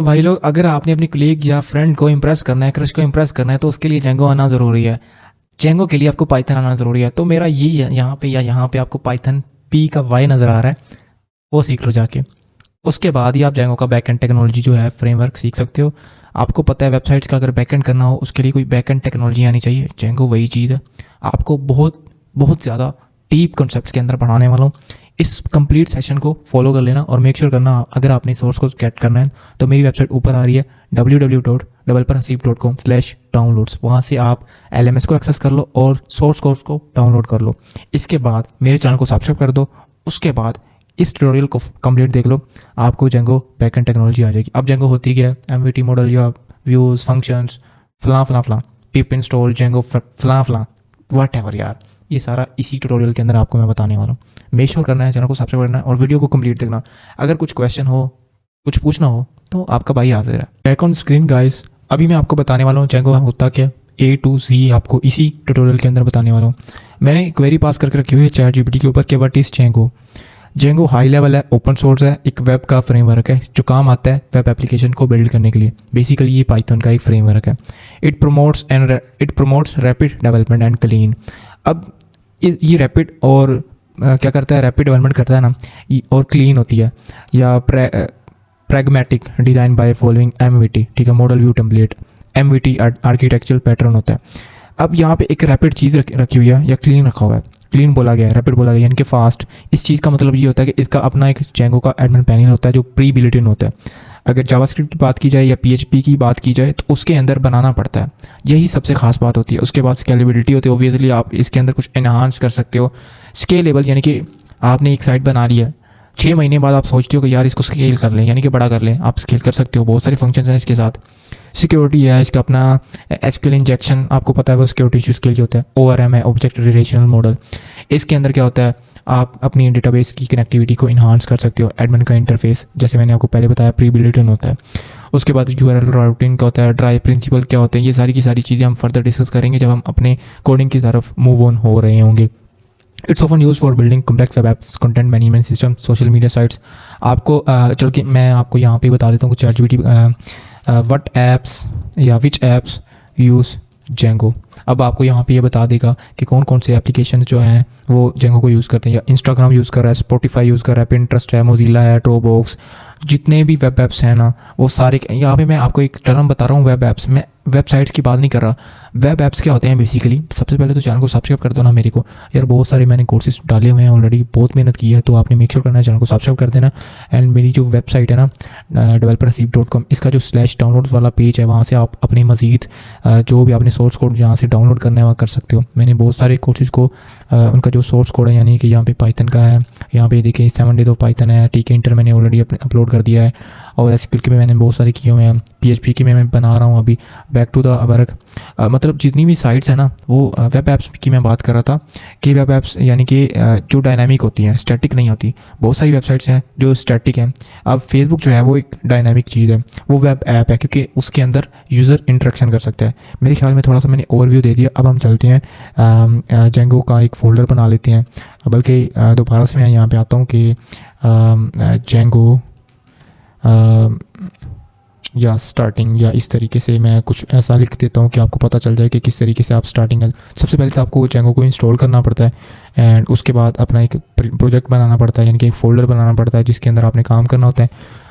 तो भाई लोग, अगर आपने अपनी कलीग या फ्रेंड को इम्प्रेस करना है, क्रश को इम्प्रेस करना है, तो उसके लिए जेंगो आना ज़रूरी है। जेंगो के लिए आपको पाइथन आना ज़रूरी है। तो मेरा ये यहाँ पे या यहाँ पे आपको पाइथन पी का वाई नज़र आ रहा है, वो सीख लो जाके। उसके बाद ही आप जेंगो का बैकएंड टेक्नोलॉजी जो है फ्रेमवर्क सीख सकते हो। आपको पता है वेबसाइट्स का अगर बैकएंड करना हो उसके लिए कोई बैकएंड टेक्नोलॉजी आनी चाहिए। जेंगो वही चीज़ है। आपको बहुत बहुत ज़्यादा डीप कॉन्सेप्ट्स के अंदर पढ़ाने वाला हूँ। इस कंप्लीट सेशन को फॉलो कर लेना और मेक श्योर करना, अगर आपने सोर्स को गेट करना है तो मेरी वेबसाइट ऊपर आ रही है www.developerhasib.com/downloads। वहाँ से आप LMS को एक्सेस कर लो और सोर्स कोर्स को डाउनलोड कर लो। इसके बाद मेरे चैनल को सब्सक्राइब कर दो। उसके बाद इस ट्यूटोरियल को कंप्लीट देख लो, आपको जेंगो बैकएंड टेक्नोलॉजी आ जाएगी। अब जेंगो होती क्या है? एमवीटी मॉडल या व्यूज़ फंक्शंस फलां फलां फलां, पिप इंस्टॉल जेंगो फलां फलां, वट एवर यार, ये सारा इसी ट्यूटोरियल के अंदर आपको मैं बताने वाला हूँ। मेक श्योर करना है, चैनल को सब्सक्राइब करना है और वीडियो को कंप्लीट देखना। अगर कुछ क्वेश्चन हो, कुछ पूछना हो तो आपका भाई हाजिर है। बैक ऑन स्क्रीन गाइस, अभी मैं आपको बताने वाला हूँ जेंगो होता क्या, A to Z आपको इसी ट्यूटोरियल के अंदर बताने वाला हूँ। मैंने क्वेरी पास करके रखी हुई है ChatGPT के ऊपर कि what is Django. Django high level है, ओपन सोर्स है, एक वेब का फ्रेमवर्क है जो काम आता है वेब एप्लीकेशन को बिल्ड करने के लिए। बेसिकली ये पाइथन का एक फ्रेमवर्क है। It promotes rapid development and clean. अब ये रैपिड और क्या करता है, रैपिड डेवलपमेंट करता है ना, और क्लीन होती है, या pragmatic design by following MVT, ठीक है, model view template. MVT architectural pattern होता है। अब यहाँ पे एक रैपिड चीज़ रखी हुई है या क्लीन रखा हुआ है। क्लीन बोला गया है, रैपिड बोला गया है, यानी कि फास्ट। इस चीज़ का मतलब ये होता है कि इसका अपना एक जेंगो का एडमिन पैनल होता है जो प्री बिल्ट इन होता है। अगर जावास्क्रिप्ट की बात की जाए या PHP की बात की जाए तो उसके अंदर बनाना पड़ता है। यही सबसे खास बात होती है। उसके बाद स्केलेबिलिटी होती है। ऑब्वियसली आप इसके अंदर कुछ एनहांस कर सकते हो। स्केलेबल यानी कि आपने एक साइट बना ली है, 6 महीने बाद आप सोचते हो कि यार इसको स्केल कर लें, यानी कि बड़ा कर लें, आप स्केल कर सकते हो। बहुत सारे फंक्शंस हैं इसके साथ। सिक्योरिटी है इसका अपना, SQL इंजेक्शन आपको पता है वो सिक्योरिटी इशूज़ के लिए होता है। ORM है, ऑब्जेक्ट रिलेशनल मॉडल। इसके अंदर क्या होता है, आप अपनी डेटाबेस की कनेक्टिविटी को इन्हांस कर सकते हो। एडमिन का इंटरफेस, जैसे मैंने आपको पहले बताया, प्री बिल्ट इन होता है। उसके बाद URL राउटिंग का होता है, ड्राइव प्रिंसिपल क्या होते हैं, ये सारी की सारी चीज़ें हम फर्दर डिस्कस करेंगे जब हम अपने कोडिंग की तरफ मूव ऑन हो रहे होंगे। It's often use for building complex web apps, content management system, social media sites. आपको चल के मैं आपको यहाँ पे बता देता हूँ कुछ ChatGPT व्हाट एप्स या विच एप्स यूज़ जेंगो। अब आपको यहाँ पे ये बता देगा कि कौन कौन से एप्लीकेशन जो हैं वो जेंगो को यूज़ करते हैं। या इंस्टाग्राम यूज़ कर रहा है, स्पॉटिफाई यूज़ कर रहा है, पिंटरेस्ट है, मोजिला है, ड्रॉपबॉक्स, जितने भी वेब एप्स हैं ना वो सारे। यहाँ पे मैं आपको एक टर्म बता रहा हूँ वेब एप्स, मैं वेबसाइट्स की बात नहीं कर रहा। वेब एप्स क्या होते हैं बेसिकली। सबसे पहले तो चैनल को सब्सक्राइब कर दो ना मेरे को यार, बहुत सारे मैंने कोर्सेज डाले हुए हैं ऑलरेडी, बहुत मेहनत की है, तो आपने मेक श्योर करना है चैनल को सब्सक्राइब कर देना। एंड मेरी जो वेबसाइट है ना developerhasib.com, इसका जो /downloads वाला पेज है, वहाँ से आप अपनी मज़ीद जो भी आपने सोर्स कोड जहाँ से डाउनलोड करना है वहाँ कर सकते हो। मैंने बहुत सारे कोर्सेज़ को उनका जो सोर्स कोड है, यानी कि यहाँ पे पाइथन का है, यहाँ पे देखिए 7 डेज ऑफ पाइथन है, TK इंटर मैंने ऑलरेडी अपलोड कर दिया है, और SQL के भी मैंने बहुत सारे किए हुए हैं, PHP के मैं बना रहा हूँ अभी। बैक टू द वर्क, मतलब जितनी भी साइट्स हैं ना वो वेब एप्स की मैं बात कर रहा था कि वेब एप्स यानी कि जो डायनामिक होती हैं, स्टैटिक नहीं होती। बहुत सारी वेबसाइट्स हैं जो स्टैटिक हैं। अब फेसबुक जो है वो एक डायनामिक चीज़ है, वो वेब ऐप है क्योंकि उसके अंदर यूज़र इंटरेक्शन कर सकता है। मेरे ख्याल में थोड़ा सा मैंने ओवरव्यू दे दिया। अब हम चलते हैं जेंगो का एक फ़ोल्डर बना लेते हैं। बल्कि दोबारा से मैं यहाँ पे आता हूँ कि जेंगो या स्टार्टिंग, या इस तरीके से मैं कुछ ऐसा लिख देता हूँ कि आपको पता चल जाए कि किस तरीके से आप स्टार्टिंग है। सबसे पहले तो आपको जेंगो को इंस्टॉल करना पड़ता है एंड उसके बाद अपना एक प्रोजेक्ट बनाना पड़ता है, यानी कि एक फ़ोल्डर बनाना पड़ता है जिसके अंदर आपने काम करना होता है।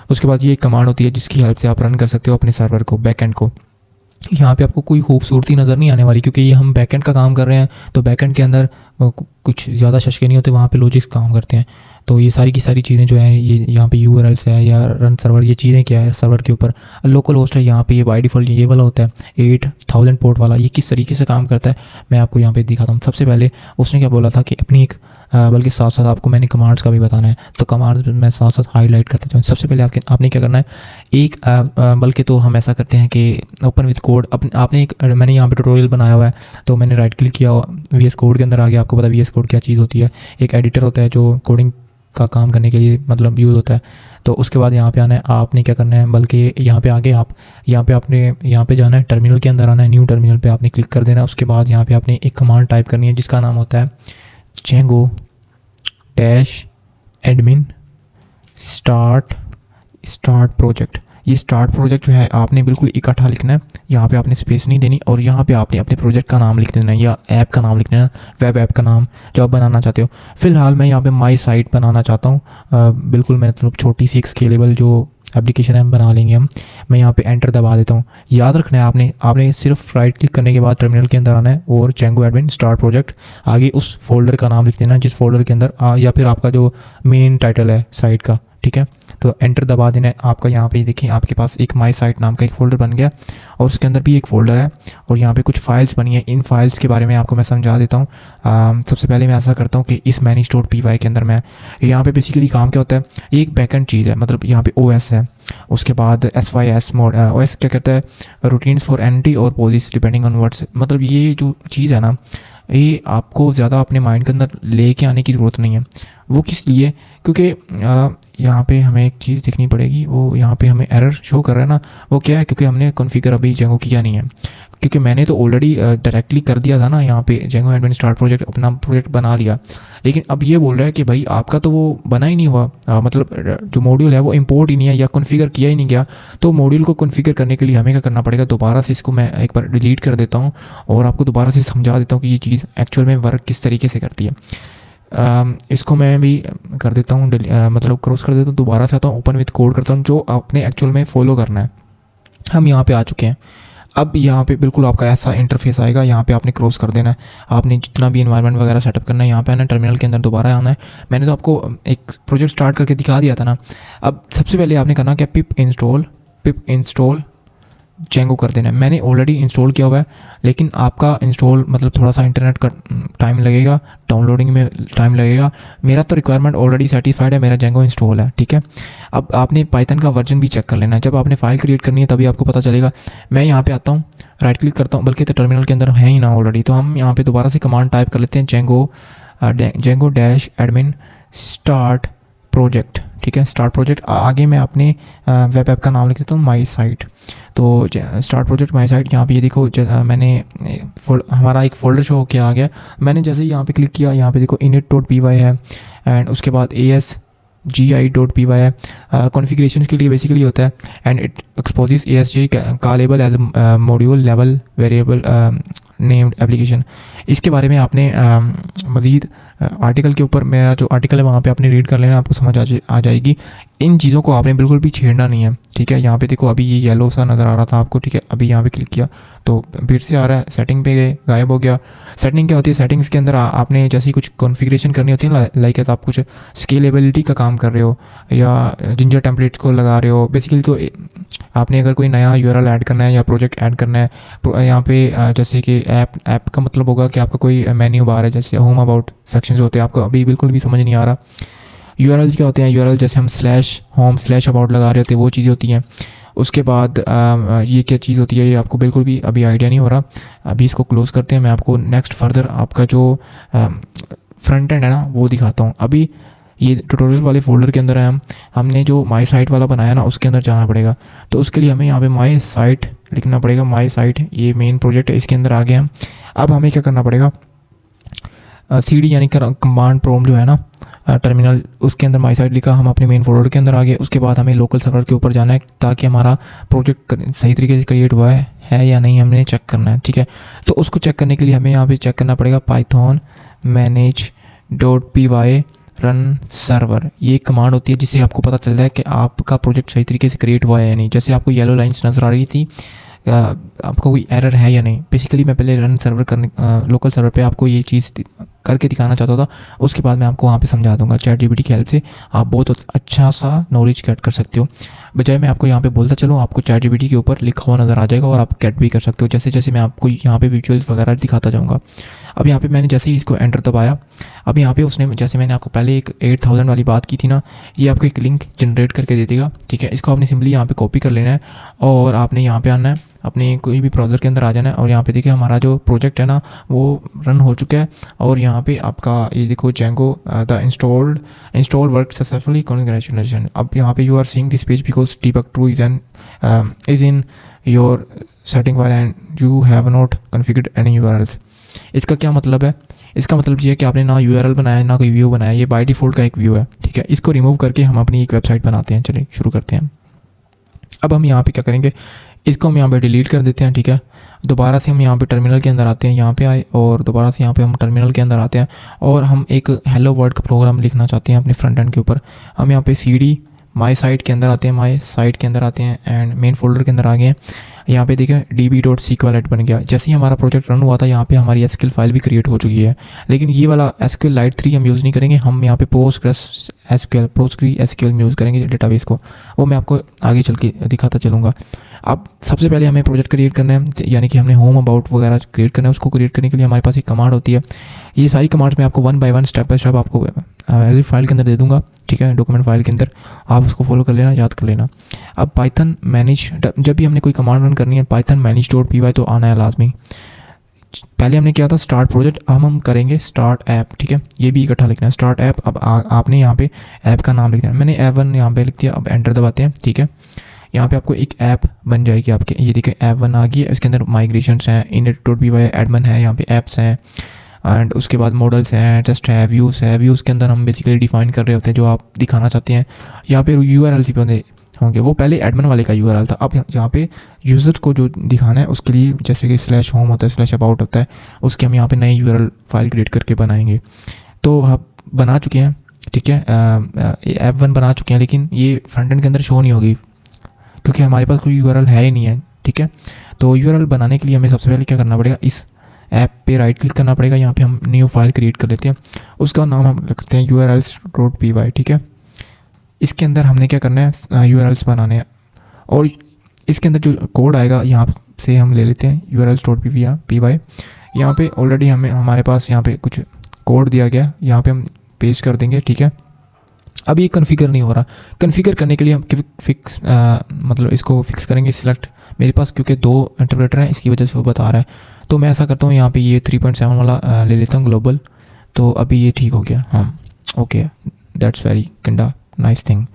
उसके बाद ये एक कमांड होती है जिसकी हेल्प से आप रन कर सकते हो अपने सर्वर को, बैकएंड को। यहाँ पे आपको कोई खूबसूरती नज़र नहीं आने वाली क्योंकि ये हम बैकएंड का काम कर रहे हैं, तो बैकएंड के अंदर कुछ ज़्यादा शशके नहीं होते, वहाँ पे लॉजिक्स काम करते हैं। तो ये सारी की सारी चीज़ें जो हैं, ये यहाँ पे URLs है या रन सर्वर, ये चीज़ें क्या है, सर्वर के ऊपर लोकल होस्ट है। यहाँ पे ये बाय डिफ़ॉल्ट ये वाला होता है 8000 पोर्ट वाला। ये किस तरीके से काम करता है मैं आपको यहाँ पे दिखाता हूँ। सबसे पहले उसने क्या बोला था कि अपनी एक बल्कि साथ साथ आपको मैंने कमांड्स का भी बताना है, तो कमांड्स मैं साथ साथ हाईलाइट करता जाऊँ। सबसे पहले आपने क्या करना है, एक बल्कि तो हम ऐसा करते हैं कि ओपन विद कोड आपने एक, मैंने यहाँ पे ट्यूटोरियल बनाया हुआ है, तो मैंने राइट क्लिक किया, VS कोड के अंदर आ गया। आपको पता है VS कोड क्या चीज़ होती है, एक एडिटर होता है जो कोडिंग का काम करने के लिए मतलब यूज़ होता है। तो उसके बाद यहाँ पे आना है, आपने क्या करना है, बल्कि यहाँ पे आगे आप यहाँ पे जाना है, टर्मिनल के अंदर आना है, न्यू टर्मिनल पे आपने क्लिक कर देना है। उसके बाद यहाँ पे आपने एक कमांड टाइप करनी है जिसका नाम होता है जेंगो -admin start प्रोजेक्ट। ये स्टार्ट प्रोजेक्ट जो है आपने बिल्कुल इकट्ठा लिखना है, यहाँ पे आपने स्पेस नहीं देनी, और यहाँ पे आपने अपने प्रोजेक्ट का नाम लिख देना है या ऐप का नाम लिख देना, वेब ऐप का नाम जो आप बनाना चाहते हो। फिलहाल मैं यहाँ पे माई साइट बनाना चाहता हूँ, बिल्कुल मतलब छोटी सी एक स्केलेबल जो एप्लीकेशन है हम बना लेंगे हम। मैं यहाँ पे एंटर दबा देता हूँ। याद रखना है आपने सिर्फ राइट क्लिक करने के बाद टर्मिनल के अंदर आना है और जेंगो एडमिन स्टार्ट प्रोजेक्ट, आगे उस फोल्डर का नाम लिख देना जिस फोल्डर के अंदर या फिर आपका जो मेन टाइटल है साइट का, ठीक है। तो एंटर दबा देना है आपका। यहाँ पे देखिए आपके पास एक माई साइट नाम का एक फ़ोल्डर बन गया और उसके अंदर भी एक फ़ोल्डर है और यहाँ पे कुछ फाइल्स बनी है। इन फाइल्स के बारे में आपको मैं समझा देता हूँ। सबसे पहले मैं ऐसा करता हूँ कि इस manage.py के अंदर मैं यहाँ पे बेसिकली काम क्या होता है, एक बैकएंड चीज़ है, मतलब यहाँ पे OS है, उसके बाद SYS मोड OS क्या कहता है, रूटीन्स फॉर एंटी और पोजिस डिपेंडिंग ऑन वर्ड्स। मतलब ये जो चीज़ है ना, ये आपको ज़्यादा अपने माइंड के अंदर लेके आने की ज़रूरत नहीं है। वो किस लिए, क्योंकि यहाँ पे हमें एक चीज़ देखनी पड़ेगी, वो यहाँ पे हमें एरर शो कर रहा है ना, वो क्या है, क्योंकि हमने कॉन्फ़िगर अभी जेंगो किया नहीं है। क्योंकि मैंने तो ऑलरेडी डायरेक्टली कर दिया था ना, यहाँ पे जेंगो एडमिन स्टार्ट प्रोजेक्ट अपना प्रोजेक्ट बना लिया, लेकिन अब ये बोल रहा है कि भाई आपका तो वो बना ही नहीं हुआ, मतलब जो मॉड्यूल है वो इंपोर्ट ही नहीं है या कॉन्फ़िगर किया ही नहीं गया। तो मॉड्यूल को कॉन्फ़िगर करने के लिए हमें क्या करना पड़ेगा, दोबारा से इसको मैं एक बार डिलीट कर देता हूँ और आपको दोबारा से समझा देता हूँ कि ये चीज़ एक्चुअल में वर्क किस तरीके से करती है। इसको मैं भी कर देता हूँ, मतलब क्रॉस कर देता हूँ, दोबारा से आता हूँ, ओपन विद कोड करता हूँ जो आपने एक्चुअल में फॉलो करना है। हम यहाँ पे आ चुके हैं। अब यहाँ पे बिल्कुल आपका ऐसा इंटरफेस आएगा, यहाँ पे आपने क्रॉस कर देना है। आपने जितना भी इन्वायरमेंट वगैरह सेटअप करना है, यहाँ पे आना, टर्मिनल के अंदर दोबारा आना है। मैंने तो आपको एक प्रोजेक्ट स्टार्ट करके दिखा दिया था ना। अब सबसे पहले आपने करना क्या, पिप इंस्टॉल जेंगो कर देना है। मैंने ऑलरेडी इंस्टॉल किया हुआ है, लेकिन आपका इंस्टॉल मतलब थोड़ा सा इंटरनेट का टाइम लगेगा, डाउनलोडिंग में टाइम लगेगा। मेरा तो रिक्वायरमेंट ऑलरेडी सेटिस्फाइड है, मेरा जेंगो इंस्टॉल है, ठीक है। अब आपने पाइथन का वर्जन भी चेक कर लेना है, जब आपने फाइल क्रिएट करनी है तभी आपको पता चलेगा। मैं यहाँ पे आता हूँ, राइट क्लिक करता हूँ, बल्कि तो टर्मिनल के अंदर है ही ना ऑलरेडी, तो हम यहाँ पर दोबारा से कमांड टाइप कर लेते हैं, Django dash admin start project, ठीक है। स्टार्ट प्रोजेक्ट आगे मैं अपने वेब ऐप का नाम लिख देता हूँ, माई साइट। तो स्टार्ट प्रोजेक्ट माई साइट, यहाँ पे ये देखो मैंने हमारा एक फ़ोल्डर शो होकर आ गया। मैंने जैसे ही यहाँ पे क्लिक किया, यहाँ पे देखो init.py है एंड उसके बाद asgi.py है। कॉन्फ़िगरेशन के लिए बेसिकली होता है and it exposes ASGI callable as module level variable named application. इसके बारे में आपने मज़ीद आर्टिकल के ऊपर, मेरा जो आर्टिकल है वहाँ पे आपने रीड कर लेना, आपको समझ आ जाएगी। इन चीज़ों को आपने बिल्कुल भी छेड़ना नहीं है, ठीक है। यहाँ पे देखो अभी ये येलो सा नज़र आ रहा था आपको, ठीक है। अभी यहाँ पे क्लिक किया तो फिर से आ रहा है, सेटिंग पे गए, गायब हो गया। सेटिंग क्या होती है, सेटिंग्स के अंदर आपने जैसी कुछ कॉन्फ़िगरेशन करनी होती है ना, लाइक आप कुछ स्केलेबिलिटी का काम कर रहे हो या जिंजर टेम्पलेट्स को लगा रहे हो, बेसिकली तो आपने अगर कोई नया URL ऐड करना है या प्रोजेक्ट ऐड करना है यहाँ पे, जैसे कि ऐप का मतलब होगा कि आपका कोई मेन्यू बार है, जैसे होम अबाउट सेक्शंस होते हैं, आपको अभी बिल्कुल भी समझ नहीं आ रहा। URLs क्या होते हैं, URL जैसे हम /home/about लगा रहे होते हैं, वो चीज़ें होती हैं। उसके बाद ये क्या चीज़ होती है, ये आपको बिल्कुल भी अभी आइडिया नहीं हो रहा। अभी इसको क्लोज़ करते हैं, मैं आपको नेक्स्ट फर्दर आपका जो फ्रंट एंड है ना वो दिखाता हूँ। अभी ये ट्यूटोरियल वाले फोल्डर के अंदर है, हमने जो माई साइट वाला बनाया ना उसके अंदर जाना पड़ेगा। तो उसके लिए हमें यहाँ पे माई साइट लिखना पड़ेगा। माई साइट ये मेन प्रोजेक्ट है, इसके अंदर आ गए हम। अब हमें क्या करना पड़ेगा, CD यानी कमांड प्रॉम्प्ट जो है ना टर्मिनल, उसके अंदर माई साइट लिखा, हम अपने मेन फोल्डर के अंदर आ गए। उसके बाद हमें लोकल सर्वर के ऊपर जाना है ताकि हमारा प्रोजेक्ट सही तरीके से क्रिएट हुआ है या नहीं, हमने चेक करना है, ठीक है। तो उसको चेक करने के लिए हमें यहाँ पे चेक करना पड़ेगा python manage.py रन सर्वर। ये एक कमांड होती है जिससे आपको पता चलता है कि आपका प्रोजेक्ट सही तरीके से क्रिएट हुआ है या नहीं। जैसे आपको येलो लाइंस नज़र आ रही थी, आपको कोई एरर है या नहीं। बेसिकली मैं पहले रन सर्वर करने लोकल सर्वर पे आपको ये चीज़ करके दिखाना चाहता था, उसके बाद मैं आपको वहाँ पे समझा दूंगा। ChatGPT की हेल्प से आप बहुत अच्छा सा नॉलेज गेट कर सकते हो। बजाय मैं आपको यहाँ पे बोलता चलूँ, आपको ChatGPT के ऊपर लिखा हुआ नज़र आ जाएगा और आप गेट भी कर सकते हो, जैसे जैसे मैं आपको यहाँ पे विजुअल्स वगैरह दिखाता जाऊँगा। अब यहाँ पे मैंने जैसे ही इसको एंटर दबाया, अब यहाँ पे उसने, जैसे मैंने आपको पहले एक 8000 वाली बात की थी ना, ये आपको एक लिंक जनरेट करके दे देगा, ठीक है। इसको आपने सिंपली यहाँ पे कॉपी कर लेना है और आपने यहाँ पे आना है, अपने कोई भी ब्राउज़र के अंदर आ जाना है और यहाँ पे देखिए हमारा जो प्रोजेक्ट है ना वो रन हो चुका है। और यहाँ पे आपका ये देखो Django the install work successfully, congratulation. अब यहाँ पे you are seeing this page because debug 2 is in your setting file and you have not configured any URLs। इसका क्या मतलब है, इसका मतलब ये है कि आपने ना URL बनाया ना कोई व्यू बनाया, ये बाय डिफ़ॉल्ट का एक व्यू है, ठीक है। इसको रिमूव करके हम अपनी एक वेबसाइट बनाते हैं। चलिए शुरू करते हैं। अब हम यहाँ पे क्या करेंगे, इसको हम यहाँ पे डिलीट कर देते हैं, ठीक है। दोबारा से हम यहाँ पे टर्मिनल के अंदर आते हैं, यहाँ पे आए और दोबारा से यहाँ पे हम टर्मिनल के अंदर आते हैं और हम एक हेलो वर्ल्ड का प्रोग्राम लिखना चाहते हैं अपने फ्रंट एंड के ऊपर। हम यहाँ पे cd माई साइट के अंदर आते हैं, माई साइट के अंदर आते हैं एंड मेन फोल्डर के अंदर आ गए हैं। यहाँ पे देखिए db.sqlite बन गया। जैसे ही हमारा प्रोजेक्ट रन हुआ था यहाँ पे हमारी एसक्यूएल फाइल भी क्रिएट हो चुकी है, लेकिन ये वाला SQLite 3 हम यूज़ नहीं करेंगे। हम यहाँ पे PostgreSQL यूज़ करेंगे डेटाबेस को, वो मैं आपको आगे चल के दिखाता चलूँगा। अब सबसे पहले हमें प्रोजेक्ट क्रिएट करना है, यानी कि हमने होम अबाउट वगैरह क्रिएट करना है। उसको क्रिएट करने के लिए हमारे पास एक कमांड होती है। ये सारी कमांड्स मैं आपको one by one step by step आपको एज ए फाइल के अंदर दे दूंगा, ठीक है, डॉक्यूमेंट फाइल के अंदर। आप उसको फॉलो कर लेना, याद कर लेना। अब पाइथन मैनेज, जब भी हमने कोई कमांड रन करनी है पाइथन manage.py तो आना है लाजमी। पहले हमने किया था स्टार्ट प्रोजेक्ट, अब हम करेंगे स्टार्ट ऐप, ठीक है। ये भी इकट्ठा लिखना है स्टार्ट ऐप। अब आपने यहाँ पे ऐप का नाम लिखना है, मैंने F1 यहाँ पे लिख दिया। अब एंटर दबाते हैं, ठीक है। यहाँ पे आपको एक ऐप बन जाएगी आपके, ये देखिए F1 आ गई है। इसके अंदर माइग्रेशंस हैं, init.py एडमिन है, यहाँ पे ऐप्स हैं एंड उसके बाद मॉडल्स हैं, टेस्ट है, व्यूज़ है। व्यूज़ के अंदर हम बेसिकली डिफाइन कर रहे होते हैं जो आप दिखाना चाहते हैं। यहाँ पे URLs भी होंगे, वो पहले एडमिन वाले का URL था। अब यहाँ पे यूज़र को जो दिखाना है उसके लिए, जैसे कि /home होता है, /about होता है, उसके हम यहाँ पे नई URL फाइल क्रिएट करके बनाएंगे। तो हम बना चुके हैं, ठीक है। F1 बना चुके हैं, लेकिन ये फ्रंट एंड के अंदर शो नहीं होगी क्योंकि हमारे पास कोई URL है ही नहीं है, ठीक है। तो URL बनाने के लिए हमें सबसे पहले क्या करना पड़ेगा, इस ऐप पे राइट क्लिक करना पड़ेगा। यहाँ पे हम न्यू फाइल क्रिएट कर लेते हैं, उसका नाम हम रखते हैं urls.py, ठीक है। इसके अंदर हमने क्या करना है, URLs बनाने हैं और इसके अंदर जो कोड आएगा यहाँ से हम ले लेते हैं urls.py। यहाँ पे ऑलरेडी हमारे पास यहाँ पे कुछ कोड दिया गया, यहाँ पे हम पेस्ट कर देंगे, ठीक है। अब ये कन्फिगर नहीं हो रहा, कन्फिगर करने के लिए हम फिक्स मतलब इसको फिक्स करेंगे सिलेक्ट। मेरे पास क्योंकि 2 इंटरप्रेटर हैं इसकी वजह से वो बता रहा है, तो मैं ऐसा करता हूँ यहाँ पे ये 3.7 वाला ले लेता हूँ ग्लोबल। तो अभी ये ठीक हो गया, हाँ okay, that's very kinda nice thing.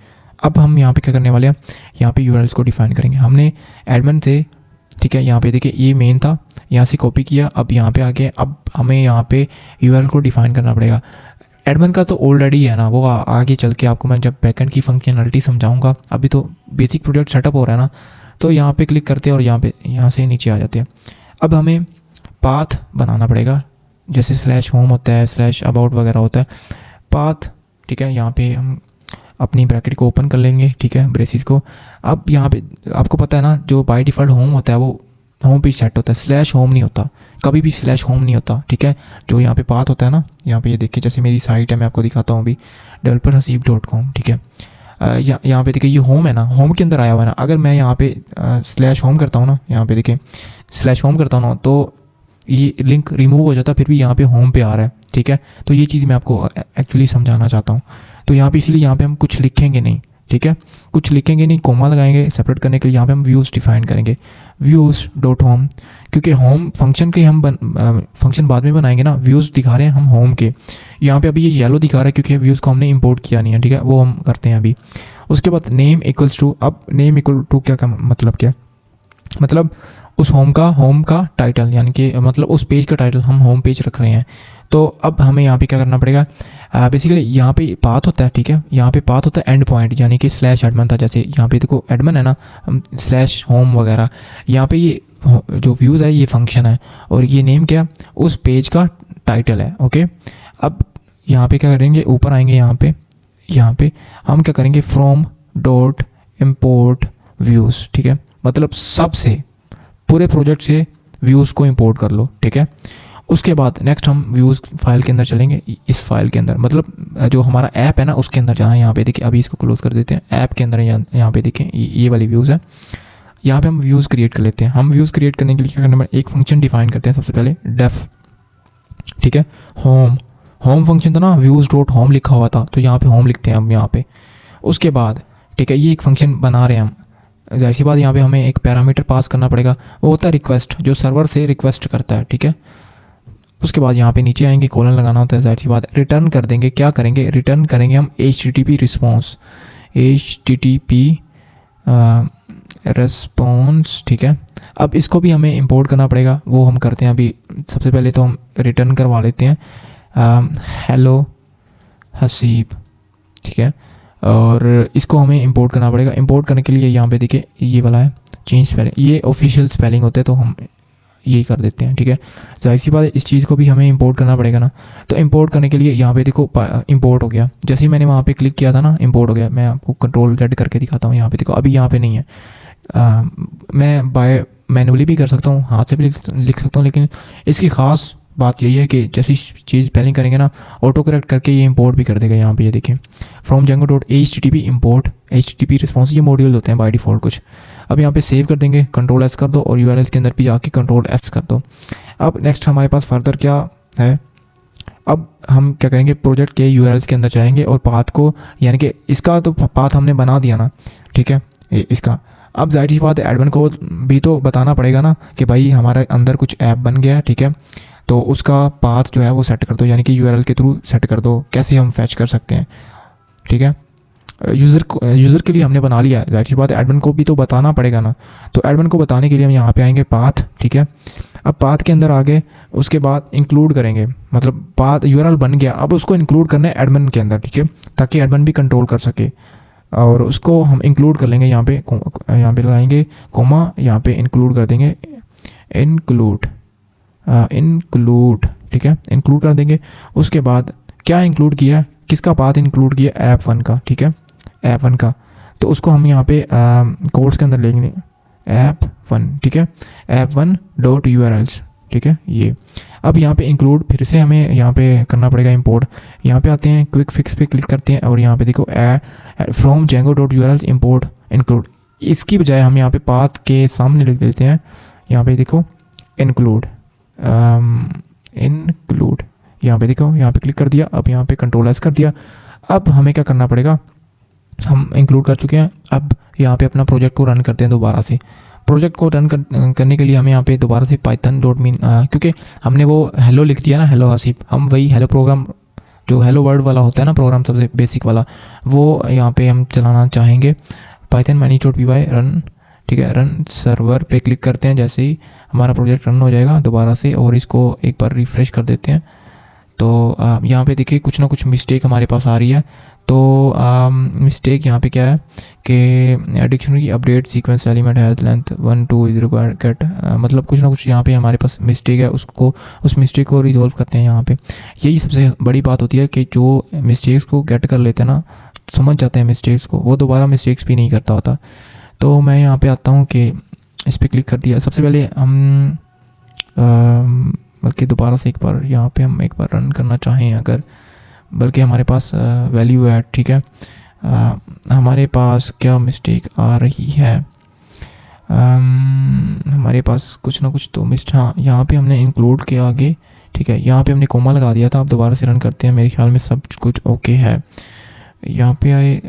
अब हम यहाँ पे क्या करने वाले हैं, यहाँ पे URLs को डिफाइन करेंगे हमने एडमिन से, ठीक है। यहाँ पे देखिए ये मेन था, यहाँ से कॉपी किया, अब यहाँ पे आके अब हमें यहाँ पे URL को डिफाइन करना पड़ेगा। एडमिन का तो ऑलरेडी है ना, वो आगे चल के आपको मैं जब बैकएंड की फंक्शनलिटी समझाऊंगा। अभी तो बेसिक प्रोजेक्ट सेटअप हो रहा है ना, तो यहाँ पे क्लिक करते हैं और यहाँ से नीचे आ जाते हैं। अब हमें पाथ बनाना पड़ेगा, जैसे /home होता है, /about वगैरह होता है, पाथ, ठीक है। यहाँ पे हम अपनी ब्रैकेट को ओपन कर लेंगे, ठीक है, ब्रेसिस को। अब यहाँ पे आपको पता है ना, जो बाय डिफ़ॉल्ट होम होता है वो होम पेज सेट होता है, /home नहीं होता, कभी भी /home नहीं होता, ठीक है। जो यहाँ पे पाथ होता है ना, यहाँ पे ये देखिए, जैसे मेरी साइट है, मैं आपको दिखाता हूँ अभी developerhasib.com, ठीक है। यहाँ पे देखिए ये होम है ना, होम के अंदर आया हुआ है ना। अगर मैं यहाँ पे /home करता हूँ ना, यहाँ पे देखिए /home करता हूँ ना, तो ये लिंक रिमूव हो जाता है, फिर भी यहाँ पे होम पे आ रहा है, ठीक है। तो ये चीज़ मैं आपको एक्चुअली समझाना चाहता हूँ। तो यहाँ पे इसीलिए यहाँ पे हम कुछ लिखेंगे नहीं, ठीक है, कुछ लिखेंगे नहीं, कोमा लगाएंगे सेपरेट करने के लिए। यहाँ पे हम व्यूज़ डिफाइन करेंगे, views.home, क्योंकि होम फंक्शन के हम फंक्शन बाद में बनाएंगे ना। व्यूज़ दिखा रहे हैं हम होम के, यहाँ पे अभी ये येलो दिखा रहा है क्योंकि व्यूज़ को हमने इंपोर्ट किया नहीं है, ठीक है, वो हम करते हैं अभी। उसके बाद नेम इक्वल्स टू, अब नेम इक्वल टू क्या मतलब क्या, मतलब उस होम का टाइटल, यानी कि मतलब उस पेज का टाइटल हम होम पेज रख रहे हैं। तो अब हमें यहाँ पे क्या करना पड़ेगा, बेसिकली यहाँ पे पाथ होता है, ठीक है, यहाँ पे पाथ होता है एंड पॉइंट, यानी कि /admin था। जैसे यहाँ पे देखो एडमिन है ना, /home वगैरह, यहाँ पे ये जो व्यूज़ है ये फंक्शन है और ये नेम क्या, उस पेज का टाइटल है, ओके। अब यहाँ पे क्या करेंगे, ऊपर आएंगे, यहाँ पे हम क्या करेंगे, from.import views, ठीक है, मतलब सबसे पूरे प्रोजेक्ट से व्यूज़ को इंपोर्ट कर लो, ठीक है। उसके बाद नेक्स्ट हम व्यूज़ फाइल के अंदर चलेंगे, इस फाइल के अंदर, मतलब जो हमारा ऐप है ना उसके अंदर जाना है। यहाँ पे देखिए, अभी इसको क्लोज कर देते हैं, ऐप के अंदर यहाँ पे देखिए ये वाली व्यूज़ है। यहाँ पे हम व्यूज़ क्रिएट कर लेते हैं। हम व्यूज़ क्रिएट करने के लिए क्या करना है, एक फंक्शन डिफाइन करते हैं सबसे पहले, डेफ, ठीक है। होम फंक्शन था ना, views.home लिखा हुआ था, तो यहाँ पे होम लिखते हैं हम यहाँ पे। उसके बाद ठीक है, ये एक फंक्शन बना रहे हैं हम, जाहिर सी बात यहाँ पे हमें एक पैरामीटर पास करना पड़ेगा, वो होता है रिक्वेस्ट, जो सर्वर से रिक्वेस्ट करता है, ठीक है। उसके बाद यहाँ पे नीचे आएंगे, कॉलन लगाना होता है, जाहिर सी बात रिटर्न कर देंगे। क्या करेंगे, रिटर्न करेंगे हम HTTP रिस्पॉन्स, रिस्पॉन्स, ठीक है। अब इसको भी हमें इंपोर्ट करना पड़ेगा, वो हम करते हैं अभी। सबसे पहले तो हम रिटर्न करवा लेते हैं हेलो हसीब, ठीक है। और इसको हमें इंपोर्ट करना पड़ेगा। इंपोर्ट करने के लिए यहाँ पे देखिए ये वाला है चेंज स्पेलिंग, ये ऑफिशियल स्पेलिंग होते हैं तो हम यही कर देते हैं, ठीक है। जाहिर सी बात है इस चीज़ को भी हमें इंपोर्ट करना पड़ेगा ना। तो इंपोर्ट करने के लिए यहाँ पे देखो इंपोर्ट हो गया, जैसे ही मैंने वहाँ पे क्लिक किया था ना इंपोर्ट हो गया। मैं आपको कंट्रोल Z करके दिखाता हूँ, यहाँ पे देखो अभी यहाँ पे नहीं है। मैं बाय मैनुअली भी कर सकता हूँ, हाथ से भी लिख सकता हूँ, लेकिन इसकी ख़ास बात यही है कि जैसी चीज़ स्पेलिंग करेंगे ना ऑटो करेक्ट करके ये इंपोर्ट भी कर देगा। यहाँ पे ये देखें from Django dot HTTP import HTTP response, ये मॉड्यूल होते हैं बाय डिफ़ॉल्ट कुछ। अब यहाँ पे सेव कर देंगे, कंट्रोल S कर दो और URLs के अंदर भी जाके कंट्रोल S कर दो। अब नेक्स्ट हमारे पास फर्दर क्या है, अब हम क्या करेंगे प्रोजेक्ट के URLs के अंदर जाएंगे और पाथ को, यानी कि इसका तो पाथ हमने बना दिया ना, ठीक है इसका। अब जाहिर सी बात है एडमिन को भी तो बताना पड़ेगा ना कि भाई हमारे अंदर कुछ ऐप बन गया है, ठीक है। तो उसका पाथ जो है वो सेट कर दो, यानी कि URL के थ्रू सेट कर दो, कैसे हम फैच कर सकते हैं, ठीक है। यूज़र के लिए हमने बना लिया है, जाहिर सी बात है एडमिन को भी तो बताना पड़ेगा ना। तो एडमिन को बताने के लिए हम यहाँ पे आएंगे पाथ, ठीक है। अब पाथ के अंदर आगे उसके बाद इंक्लूड करेंगे, मतलब पाथ URL बन गया, अब उसको इंक्लूड करना है एडमिन के अंदर, ठीक है, ताकि एडमिन भी कंट्रोल कर सके। और उसको हम इंक्लूड कर लेंगे, यहाँ पे लगाएंगे कोमा, यहाँ पे इंक्लूड कर देंगे इंक्लूड, ठीक है, इंक्लूड कर देंगे। उसके बाद क्या इंक्लूड किया, किसका पाथ इंक्लूड किया, ऐप 1 का, ठीक है, ऐप 1 का। तो उसको हम यहाँ पे कोड्स के अंदर लेंगे ऐप 1, ठीक है, app1.urls, ठीक है ये। अब यहाँ पे इंक्लूड फिर से हमें यहाँ पे करना पड़ेगा इंपोर्ट। यहाँ पे आते हैं क्विक फिक्स पे क्लिक करते हैं और यहाँ पे देखो फ्रॉम जेंगो.urls इंपोर्ट इंक्लूड, इसकी बजाय हम यहाँ पे पाथ के सामने लिख देते हैं, यहाँ पे देखो इंक्लूड, यहाँ पे देखो, यहाँ पे क्लिक कर दिया। अब यहाँ पे कंट्रोल S कर दिया। अब हमें क्या करना पड़ेगा, हम इंक्लूड कर चुके हैं। अब यहाँ पे अपना प्रोजेक्ट को रन करते हैं दोबारा से। प्रोजेक्ट को रन करने के लिए हमें यहाँ पे दोबारा से python.min, क्योंकि हमने वो हेलो लिख दिया ना, हेलो आसिफ, हम वही हेलो प्रोग्राम जो हेलो वर्ड वाला होता है ना प्रोग्राम सबसे बेसिक वाला, वो यहाँ पे हम चलाना चाहेंगे। python manage.py रन, ठीक है, रन सर्वर पे क्लिक करते हैं। जैसे ही हमारा प्रोजेक्ट रन हो जाएगा दोबारा से, और इसको एक बार रिफ़्रेश कर देते हैं। तो यहाँ पे देखिए कुछ ना कुछ मिस्टेक हमारे पास आ रही है। तो मिस्टेक यहाँ पे क्या है कि dictionary update sequence element has length 1 2 is required get, मतलब कुछ ना कुछ यहाँ पे हमारे पास मिस्टेक है, उस मिस्टेक को रिजॉल्व करते हैं यहाँ पे। यही सबसे बड़ी बात होती है कि जो मिस्टेक्स को गेट कर लेते हैं ना, समझ जाते हैं मिस्टेक्स को, वो दोबारा मिस्टेक्स भी नहीं करता होता। तो मैं यहाँ पे आता हूँ कि इस पर क्लिक कर दिया। सबसे पहले हम बल्कि दोबारा से एक बार यहाँ पे हम एक बार रन करना चाहें अगर, बल्कि हमारे पास वैल्यू ऐड, ठीक है, हमारे पास क्या मिस्टेक आ रही है, हमारे पास कुछ ना कुछ तो हाँ यहाँ पे हमने इंक्लूड के आगे, ठीक है, यहाँ पे हमने कोमा लगा दिया था। अब दोबारा से रन करते हैं, मेरे ख्याल में सब कुछ ओके है। यहाँ पे आए,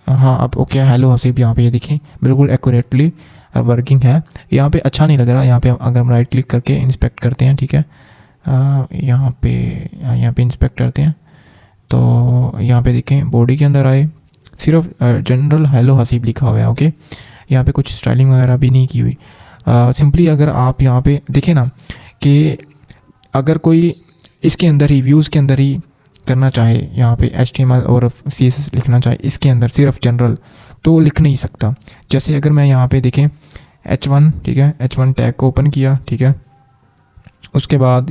हाँ अब ओके, हेलो हसीब, यहाँ पे ये देखें बिल्कुल एक्यूरेटली वर्किंग है। यहाँ पे अच्छा नहीं लग रहा, यहाँ पे अगर हम राइट क्लिक करके इंस्पेक्ट करते हैं, ठीक है, यहाँ पे इंस्पेक्ट करते हैं तो यहाँ पे देखें बॉडी के अंदर आए, सिर्फ जनरल हेलो हसीब लिखा हुआ है, ओके। यहाँ पे कुछ स्टाइलिंग वगैरह भी नहीं की हुई। सिंपली अगर आप यहाँ पे देखें ना कि अगर कोई इसके अंदर ही व्यूज़ के अंदर ही करना चाहे, यहाँ पे HTML और CSS लिखना चाहे इसके अंदर सिर्फ जनरल, तो लिख नहीं सकता। जैसे अगर मैं यहाँ पे देखें H1, ठीक है, H1 टैग को ओपन किया, ठीक है, उसके बाद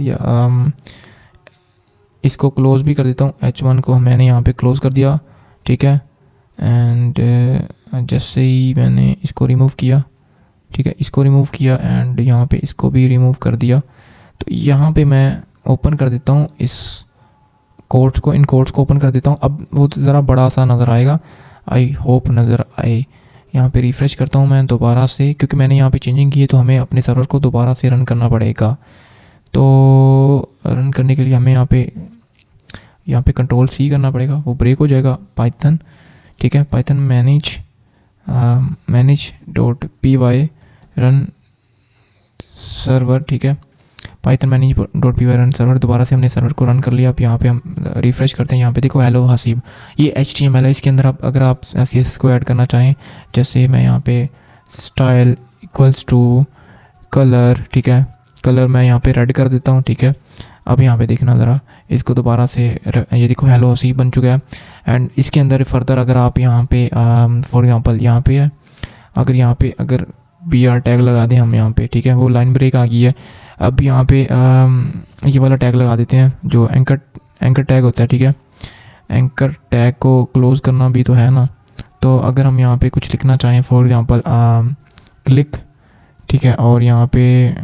इसको क्लोज़ भी कर देता हूँ। H1 को मैंने यहाँ पे क्लोज़ कर दिया, ठीक है, एंड जैसे ही मैंने इसको रिमूव किया, ठीक है, इसको रिमूव किया एंड यहाँ पे इसको भी रिमूव कर दिया। तो यहाँ पे मैं ओपन कर देता हूँ इस कोड्स को, इन कोड्स को ओपन कर देता हूँ। अब वो ज़रा बड़ा सा नज़र आएगा, आई होप नज़र आए। यहाँ पे रिफ़्रेश करता हूँ मैं दोबारा से, क्योंकि मैंने यहाँ पे चेंजिंग की है तो हमें अपने सर्वर को दोबारा से रन करना पड़ेगा। तो रन करने के लिए हमें यहाँ पे कंट्रोल C करना पड़ेगा, वो ब्रेक हो जाएगा पाइथन, ठीक है, पाइथन manage.py रन सर्वर, ठीक है, पाइथन manage.py रन सर्वर। दोबारा से हमने सर्वर को रन कर लिया। अब यहाँ पे हम रिफ़्रेश करते हैं, यहाँ पे देखो हेलो हसीब, ये HTML है। इसके अंदर आप अगर आप CSS को ऐड करना चाहें, जैसे मैं यहाँ पे स्टाइल इक्वल्स टू कलर, ठीक है, कलर मैं यहाँ पे रेड कर देता हूँ, ठीक है। अब यहाँ पे देखना ज़रा, इसको दोबारा से ये देखो हेलो सी बन चुका है। एंड इसके अंदर फर्दर अगर आप यहाँ पे फॉर एग्जांपल यहाँ पे है, अगर यहाँ पे अगर बी आर टैग लगा दें हम यहाँ पे, ठीक है, वो लाइन ब्रेक आ गई है। अब यहाँ पे ये वाला टैग लगा देते हैं जो एंकर टैग होता है, ठीक है। एंकर टैग को क्लोज़ करना भी तो है ना। तो अगर हम यहाँ पे कुछ लिखना चाहें फॉर एग्जांपल क्लिक, ठीक है, और यहाँ पे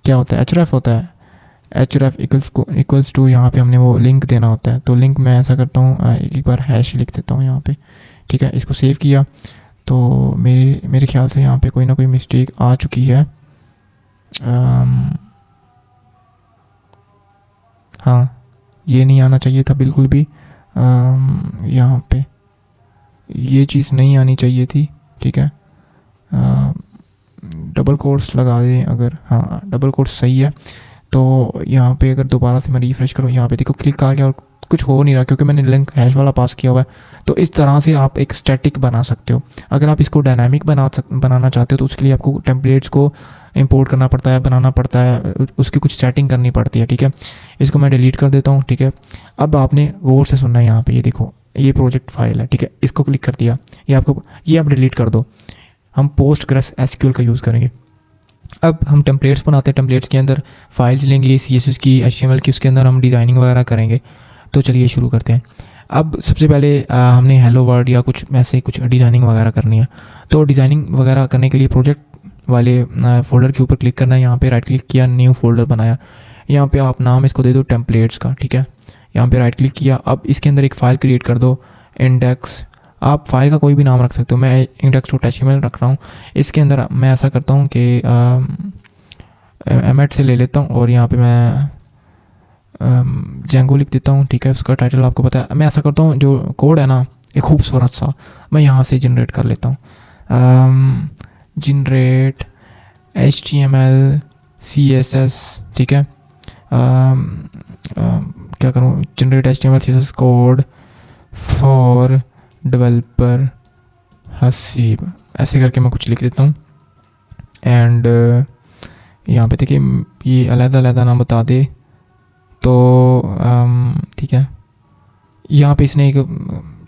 क्या होता है href होता है, href इक्वल्स टू यहाँ पे हमने वो लिंक देना होता है। तो लिंक मैं ऐसा करता हूँ एक बार हैश लिख देता हूँ यहाँ पे, ठीक है। इसको सेव किया तो मेरे ख्याल से यहाँ पे कोई ना कोई मिस्टेक आ चुकी है। हाँ, ये नहीं आना चाहिए था बिल्कुल भी। यहाँ पे ये चीज़ नहीं आनी चाहिए थी, ठीक है। डबल कोट्स लगा दें अगर, हाँ डबल कोट्स सही है। तो यहाँ पे अगर दोबारा से मैं रिफ्रेश करूँ, यहाँ पे देखो क्लिक आ गया और कुछ हो नहीं रहा क्योंकि मैंने लिंक हैश वाला पास किया हुआ है। तो इस तरह से आप एक स्टैटिक बना सकते हो। अगर आप इसको डायनामिक बनाना चाहते हो तो उसके लिए आपको टेम्पलेट्स को इंपोर्ट करना पड़ता है, बनाना पड़ता है, उसकी कुछ सेटिंग करनी पड़ती है, ठीक है। इसको मैं डिलीट कर देता हूँ, ठीक है। अब आपने गौर से सुनना है, यहाँ पे ये देखो ये प्रोजेक्ट फाइल है, ठीक है। इसको क्लिक कर दिया, ये आप डिलीट कर दो। हम पोस्टग्रेस एसक्यूएल का यूज़ करेंगे। अब हम टेम्पलेट्स बनाते हैं, टेम्पलेट्स के अंदर फाइल्स लेंगे CSS की, HTML की, उसके अंदर हम डिज़ाइनिंग वगैरह करेंगे। तो चलिए शुरू करते हैं। अब सबसे पहले हमने हेलो वर्ल्ड या कुछ ऐसे कुछ डिज़ाइनिंग वगैरह करनी है। तो डिज़ाइनिंग वगैरह करने के लिए प्रोजेक्ट वाले फोल्डर के ऊपर क्लिक करना है। यहाँ पे राइट क्लिक किया, न्यू फोल्डर बनाया। यहाँ पे आप नाम इसको दे दो टेम्पलेट्स का, ठीक है। यहाँ पे राइट क्लिक किया। अब इसके अंदर एक फ़ाइल क्रिएट कर दो, इंडेक्स। आप फाइल का कोई भी नाम रख सकते हो, मैं index.html रख रहा हूँ। इसके अंदर मैं ऐसा करता हूँ कि एमेट से ले लेता हूँ और यहाँ पे मैं जेंगो लिख देता हूँ, ठीक है। उसका टाइटल आपको पता है। मैं ऐसा करता हूँ जो कोड है ना एक खूबसूरत सा, मैं यहाँ से जनरेट कर लेता हूँ। जनरेट HTML CSS, ठीक है। क्या करूँ, generate HTML CSS code for developer Haseeb, ऐसे करके मैं कुछ लिख देता हूँ। एंड यहाँ पे देखिए ये अलग-अलग नाम बता दे तो ठीक है। यहाँ पे इसने एक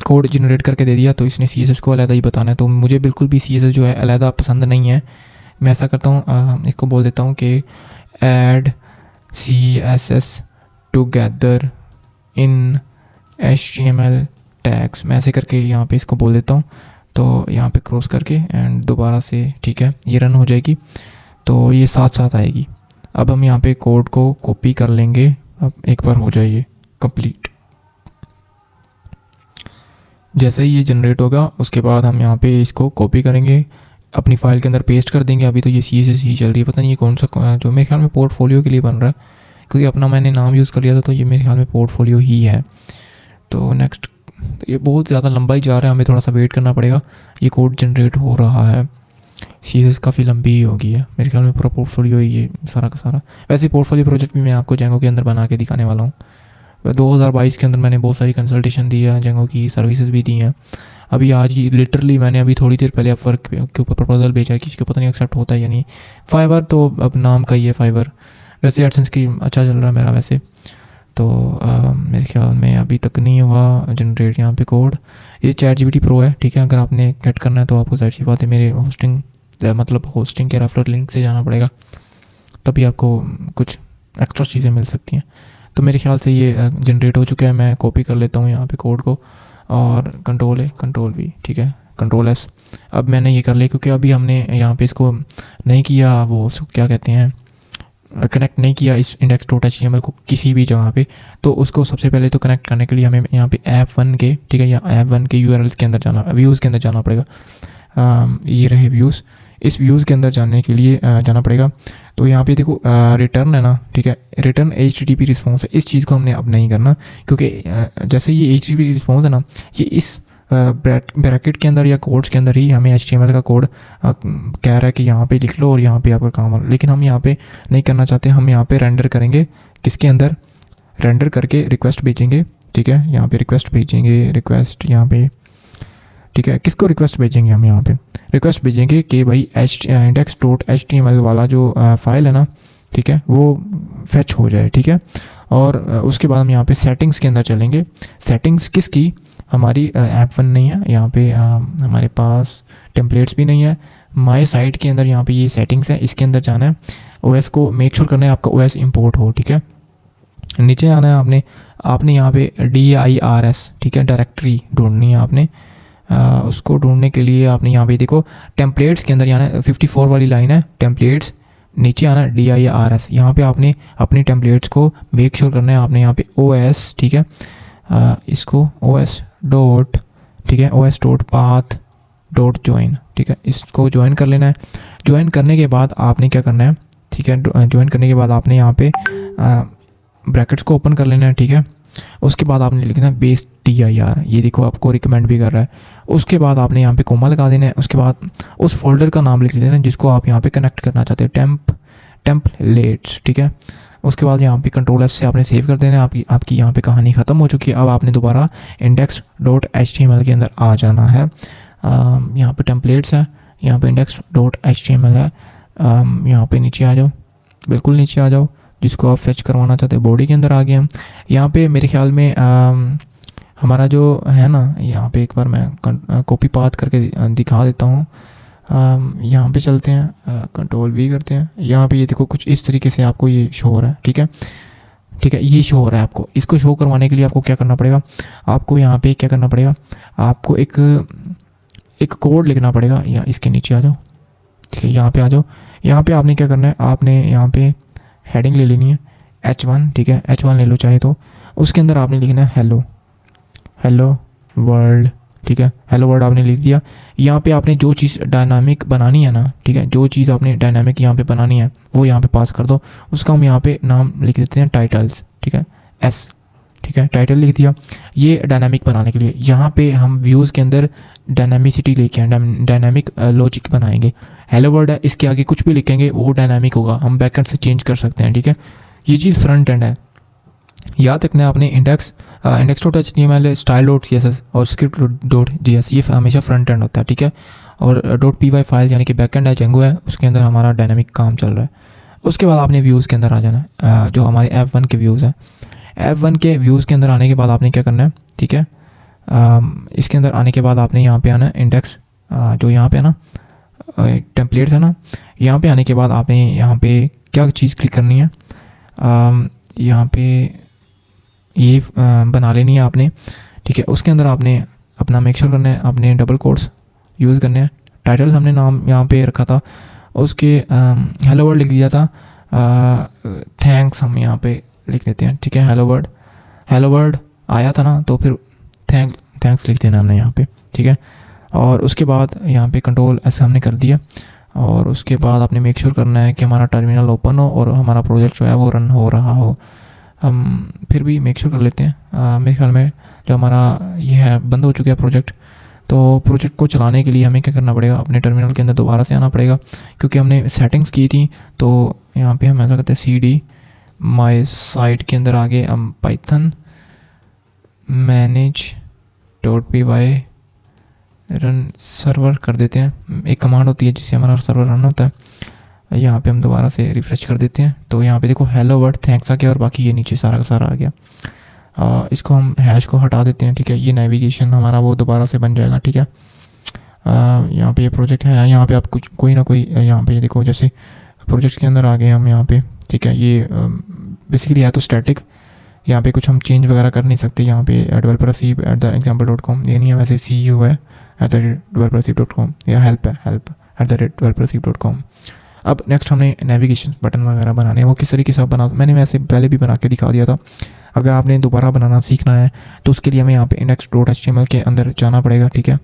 कोड जनरेट करके दे दिया, तो इसने CSS को अलग ही बताना है। तो मुझे बिल्कुल भी CSS जो है अलग पसंद नहीं है। मैं ऐसा करता हूँ, इसको बोल देता हूँ कि add CSS together in HTML tags. मैं ऐसे करके यहाँ पे इसको बोल देता हूँ। तो यहाँ पे क्रॉस करके एंड दोबारा से, ठीक है, ये रन हो जाएगी। तो ये साथ साथ आएगी। अब हम यहाँ पे कोड को कॉपी कर लेंगे। अब एक बार हो जाइए कंप्लीट। जैसे ही ये जनरेट होगा उसके बाद हम यहाँ पे इसको कॉपी करेंगे, अपनी फाइल के अंदर पेस्ट कर देंगे। अभी तो ये CSS ही चल रही है, पता नहीं ये कौन सा, जो मेरे ख्याल में पोर्टफोलियो के लिए बन रहा है, क्योंकि अपना मैंने नाम यूज़ कर लिया था। तो ये मेरे ख्याल में पोर्टफोलियो ही है। तो नेक्स्ट, तो ये बहुत ज़्यादा लंबा ही जा रहा है, हमें थोड़ा सा वेट करना पड़ेगा। ये कोड जनरेट हो रहा है। CSS काफ़ी लंबी ही होगी है मेरे ख्याल में, पूरा पोर्टफोलियो ही ये सारा का सारा। वैसे पोर्टफोलियो प्रोजेक्ट भी मैं आपको जेंगो के अंदर बना के दिखाने वाला हूँ। 2022 के अंदर मैंने बहुत सारी कंसल्टेशन दी है, जेंगो की सर्विसेज भी दी हैं। अभी आज ही लिटरली मैंने अभी थोड़ी देर पहले अपवर्क के ऊपर प्रपोजल भेजा है, किसी को पता नहीं एक्सेप्ट होता है या नहीं। फाइवर तो अब नाम का ही है फाइवर। वैसे एडसेंस की अच्छा चल रहा है मेरा वैसे तो। मेरे ख्याल में अभी तक नहीं हुआ जनरेट यहाँ पे कोड। ये ChatGPT Pro है, ठीक है। अगर आपने गेट करना है तो आपको जाहिर सी बात है मेरे होस्टिंग के रेफरल लिंक से जाना पड़ेगा, तभी आपको कुछ एक्स्ट्रा चीज़ें मिल सकती हैं। तो मेरे ख्याल से ये जनरेट हो चुका है। मैं कॉपी कर लेता हूँ यहाँ पे कोड को और कंट्रोल V, ठीक है, कंट्रोल S। अब मैंने ये कर लिया क्योंकि अभी हमने यहाँ पे इसको नहीं किया, वो क्या कहते हैं, कनेक्ट नहीं किया इस index.html को किसी भी जगह पे। तो उसको सबसे पहले तो कनेक्ट करने के लिए हमें यहाँ पे app1 के, ठीक है, या app1 के URLs के अंदर जाना, व्यूज़ के अंदर जाना पड़ेगा। ये रहे व्यूज़। इस व्यूज़ के अंदर जाने के लिए जाना पड़ेगा। तो यहाँ पे देखो रिटर्न है ना, ठीक है, रिटर्न HTTP रिस्पॉन्स है। इस चीज़ को हमने अब नहीं करना, क्योंकि जैसे ये HTTP रिस्पॉन्स है ना, ये इस ब्रैकेट के अंदर या कोड्स के अंदर ही हमें HTML का कोड कह रहा है कि यहाँ पे लिख लो और यहाँ पे आपका काम हो। लेकिन हम यहाँ पे नहीं करना चाहते। हम यहाँ पे रेंडर करेंगे, किसके अंदर रेंडर करके रिक्वेस्ट भेजेंगे, ठीक है। यहाँ पे रिक्वेस्ट भेजेंगे, रिक्वेस्ट यहाँ पे, ठीक है। किसको रिक्वेस्ट भेजेंगे, हम यहाँ पे रिक्वेस्ट भेजेंगे कि भाई index.html वाला जो फाइल है ना, ठीक है, वो फेच हो जाए, ठीक है। और उसके बाद हम यहाँ पे सेटिंग्स के अंदर चलेंगे। सेटिंग्स किसकी, हमारी ऐप वन नहीं है यहाँ पे, हमारे पास टेम्पलेट्स भी नहीं है। माई साइट के अंदर यहाँ पे ये सेटिंग्स है, इसके अंदर जाना है। ओएस को मेक श्योर करना है आपका ओएस इंपोर्ट हो, ठीक है। नीचे आना है आपने यहाँ पे DIRS, ठीक है, डायरेक्टरी ढूंढनी है आपने। उसको ढूंढने के लिए आपने यहाँ पे देखो टेम्पलेट्स के अंदर जाना है, 54 वाली लाइन है टेम्पलेट्स, नीचे आना DIRS। यहाँ पे आपने अपनी टेम्पलेट्स को मेक श्योर करना है आपने यहाँ पे OS, ठीक है, इसको OS डॉट, ठीक है, OS dot path dot join, ठीक है, इसको ज्वाइन कर लेना है। ज्वाइन करने के बाद आपने क्या करना है, ठीक है, ज्वाइन करने के बाद आपने यहाँ पे ब्रैकेट्स को ओपन कर लेना है, ठीक है। उसके बाद आपने लिखना है बेस DIR, ये देखो आपको रिकमेंड भी कर रहा है। उसके बाद आपने यहाँ पे कोमा लगा देना है। उसके बाद उस फोल्डर का नाम लिख लेना जिसको आप यहाँ पे कनेक्ट करना चाहते हो, टेम्पलेट्स, ठीक है। उसके बाद यहाँ पे Ctrl+S से आपने सेव कर देना है। आपकी यहाँ पे कहानी ख़त्म हो चुकी है। अब आपने दोबारा index.html के अंदर आ जाना है। यहाँ पे टेम्पलेट्स है, यहाँ पे index.html है। यहाँ पे नीचे आ जाओ, बिल्कुल नीचे आ जाओ, जिसको आप फेच करवाना चाहते हैं। बॉडी के अंदर आ गए हम। यहाँ पे मेरे ख्याल में हमारा जो है ना, यहाँ पे एक बार मैं कॉपी पाथ करके दिखा देता हूँ। यहाँ पे चलते हैं, Ctrl+V करते हैं। यहाँ पे ये देखो कुछ इस तरीके से आपको ये शो हो रहा है, ठीक है, ठीक है, ये शो हो रहा है आपको। इसको शो करवाने के लिए आपको क्या करना पड़ेगा, आपको यहाँ पे क्या करना पड़ेगा, आपको एक कोड लिखना पड़ेगा। या इसके नीचे आ जाओ, ठीक है, यहाँ पे आ जाओ। यहाँ पे आपने क्या करना है, आपने यहाँ पे हेडिंग ले लेनी है H1, ठीक है, H1 ले लो चाहे तो। उसके अंदर आपने लिखना है हेलो वर्ल्ड, ठीक है, हेलो वर्ल्ड आपने लिख दिया। यहाँ पे आपने जो चीज़ डायनामिक बनानी है ना, ठीक है, जो चीज़ आपने डायनामिक यहाँ पे बनानी है वो यहाँ पे पास कर दो। उसका हम यहाँ पे नाम लिख देते हैं टाइटल्स, ठीक है, S, ठीक है, टाइटल लिख दिया। ये डायनामिक बनाने के लिए यहाँ पे हम व्यूज़ के अंदर डायनामिसिटी लेके आए, डायनामिक लॉजिक बनाएंगे। हेलो वर्ल्ड है, इसके आगे कुछ भी लिखेंगे वो डायनामिक होगा, हम बैकएंड से चेंज कर सकते हैं, ठीक है। ये चीज़ फ्रंट एंड है। याद रखना है आपने index.html, style.css और script.js, ये हमेशा फ्रंट एंड होता है, ठीक है। और .py फाइल यानी कि बैक एंड है, जेंगो है, उसके अंदर हमारा डायनामिक काम चल रहा है। उसके बाद आपने व्यूज़ के अंदर आ जाना है, जो हमारे F1 के व्यूज़ हैं। F1 के व्यूज़ के अंदर आने के बाद आपने क्या करना है, ठीक है, इसके अंदर आने के बाद आपने यहाँ पे आना है इंडेक्स, जो यहाँ पे है ना टेम्पलेट्स है ना, यहाँ पे आने के बाद आपने यहाँ पे क्या चीज़ क्लिक करनी है, यहाँ पे ये बना लेनी है आपने, ठीक है। उसके अंदर आपने अपना मेक श्योर करना है, आपने डबल कोट्स यूज़ करने हैं। टाइटल्स हमने नाम यहाँ पे रखा था, उसके हेलो वर्ल्ड लिख दिया था, थैंक्स हम यहाँ पे लिख देते हैं, ठीक है। हेलो वर्ल्ड आया था ना, तो फिर थैंक्स लिख देना हमने यहाँ पे, ठीक है। और उसके बाद यहाँ पे Ctrl+S हमने कर दिया। और उसके बाद आपने मेक श्योर करना है कि हमारा टर्मिनल ओपन हो और हमारा प्रोजेक्ट जो है वो रन हो रहा हो। हम फिर भी मेक श्योर कर लेते हैं। मेरे ख्याल में जो हमारा ये है बंद हो चुका है प्रोजेक्ट, तो प्रोजेक्ट को चलाने के लिए हमें क्या करना पड़ेगा, अपने टर्मिनल के अंदर दोबारा से आना पड़ेगा, क्योंकि हमने सेटिंग्स की थी। तो यहाँ पे हम ऐसा करते हैं CD माई साइट के अंदर आगे हम पाइथन manage.py रन सर्वर कर देते हैं। एक कमांड होती है जिससे हमारा सर्वर रन होता है। यहाँ पे हम दोबारा से रिफ़्रेश कर देते हैं, तो यहाँ पे देखो हेलो वर्ल्ड थैंक्स आ गया और बाकी ये नीचे सारा का सारा आ गया। इसको हम हैश को हटा देते हैं, ठीक है। ये नेविगेशन हमारा वो दोबारा से बन जाएगा, ठीक है। यहाँ पे ये प्रोजेक्ट है, यहाँ पे आप कुछ कोई ना कोई यहाँ पे देखो, जैसे प्रोजेक्ट के अंदर आ गए हम यहाँ पे, ठीक है। ये बेसिकली है तो स्टैटिक, यहाँ पे कुछ हम चेंज वगैरह कर नहीं सकते। यहाँ पे developerc@example.com ये नहीं है, वैसे CU है @developerc.com या help @developerc.com। अब नेक्स्ट हमने नेविगेशन बटन वगैरह बनाने हैं, वो किस तरीके से बना, मैंने वैसे पहले भी बना के दिखा दिया था। अगर आपने दोबारा बनाना सीखना है तो उसके लिए हमें यहाँ पे index.html के अंदर जाना पड़ेगा, ठीक है।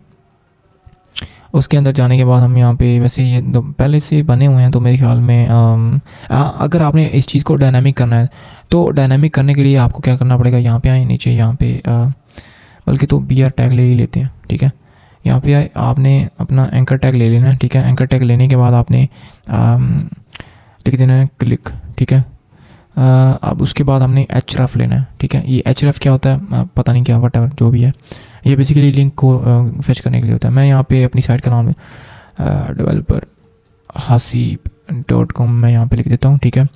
उसके अंदर जाने के बाद हम यहाँ पे वैसे ये पहले से बने हुए हैं, तो मेरे ख्याल में अगर आपने इस चीज़ को डायनामिक करना है तो डायनामिक करने के लिए आपको क्या करना पड़ेगा, यहाँ पे आए नीचे, यहाँ पे बल्कि तो BR टैग ले ही लेते हैं, ठीक है। यहाँ पे आए, आपने अपना एंकर टैग ले लेना है, ठीक है। एंकर टैग लेने के बाद आपने लिख देना है क्लिक, ठीक है। अब उसके बाद हमने href लेना है, ठीक है। ये href क्या होता है पता नहीं क्या, वटएवर जो भी है, ये बेसिकली लिंक को फेच करने के लिए होता है। मैं यहाँ पे अपनी साइट का नाम है developerhasib.com मैं यहाँ पे लिख देता हूँ, ठीक है।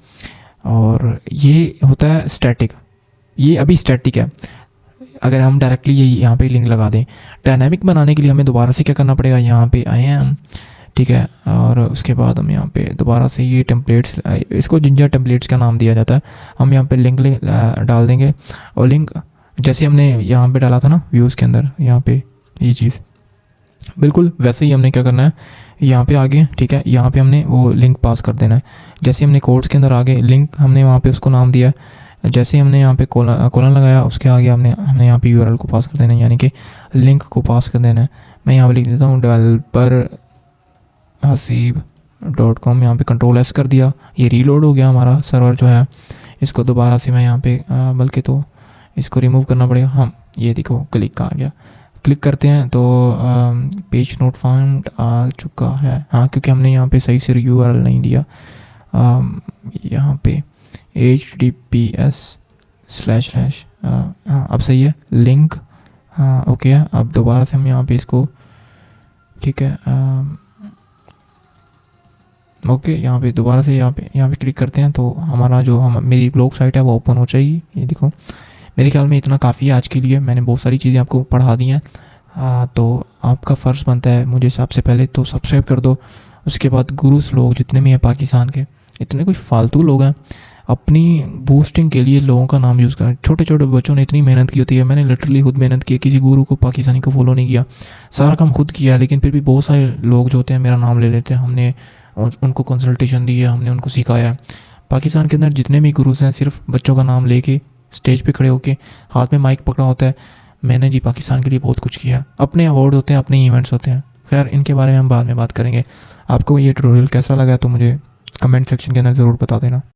और ये होता है स्टैटिक, ये अभी स्टैटिक है। अगर हम डायरेक्टली ये यहाँ पे लिंक लगा दें, डायनामिक बनाने के लिए हमें दोबारा से क्या करना पड़ेगा, यहाँ पे आए हैं हम, ठीक है। और उसके बाद हम यहाँ पे दोबारा से ये टेम्पलेट्स, इसको जिंजर टेम्पलेट्स का नाम दिया जाता है। हम यहाँ पे लिंक डाल देंगे, और लिंक जैसे हमने यहाँ पे डाला था ना व्यूज़ के अंदर, यहाँ पे ये चीज़ बिल्कुल वैसे ही हमने क्या करना है, यहाँ पे आगे, ठीक है, यहाँ पे हमने वो लिंक पास कर देना है। जैसे हमने कोड्स के अंदर आगे लिंक हमने वहाँ पे उसको नाम दिया है, जैसे हमने यहाँ पे कोलन लगाया, उसके आगे हमने यहाँ पे यूआरएल को पास कर देना है, यानी कि लिंक को पास कर देना है। मैं यहाँ पे लिख देता हूँ developer hasib.com, यहाँ पे Ctrl+S कर दिया, ये रीलोड हो गया हमारा सर्वर जो है। इसको दोबारा से मैं यहाँ पे बल्कि तो इसको रिमूव करना पड़ेगा। हम ये देखो क्लिक आ गया, क्लिक करते हैं तो पेज नोट फाउंड आ चुका है। हाँ, क्योंकि हमने यहाँ पे सही से यूआरएल नहीं दिया। यहाँ पे https// हाँ अब सही है, लिंक हाँ ओके है। अब दोबारा से हम यहाँ पे इसको, ठीक है, ओके, यहाँ पे दोबारा से यहाँ पे क्लिक करते हैं तो हमारा जो मेरी ब्लॉग साइट है वो ओपन हो जाएगी। ये देखो, मेरे ख्याल में इतना काफ़ी है आज के लिए, मैंने बहुत सारी चीज़ें आपको पढ़ा दी हैं। तो आपका फ़र्ज़ बनता है मुझे सबसे पहले तो सब्सक्राइब कर दो। उसके बाद गुरुस लोग जितने भी हैं पाकिस्तान के, इतने कोई फालतू लोग हैं अपनी बूस्टिंग के लिए लोगों का नाम यूज़ करें। छोटे छोटे बच्चों ने इतनी मेहनत की होती है, मैंने लिटरली खुद मेहनत की है, किसी गुरु को पाकिस्तानी को फॉलो नहीं किया, सारा काम खुद किया है। लेकिन फिर भी बहुत सारे लोग जो होते हैं मेरा नाम ले लेते हैं, हमने उनको कंसल्टेशन दी है, हमने उनको सिखाया है। पाकिस्तान के अंदर जितने भी गुरुस हैं सिर्फ बच्चों का नाम लेके स्टेज पे खड़े होके हाथ में माइक पकड़ा होता है। मैंने जी पाकिस्तान के लिए बहुत कुछ किया, अपने अवार्ड होते हैं, अपने इवेंट्स होते हैं। खैर इनके बारे में हम बाद में बात करेंगे। आपको ये ट्यूटोरियल कैसा लगा तो मुझे कमेंट सेक्शन के अंदर ज़रूर बता देना।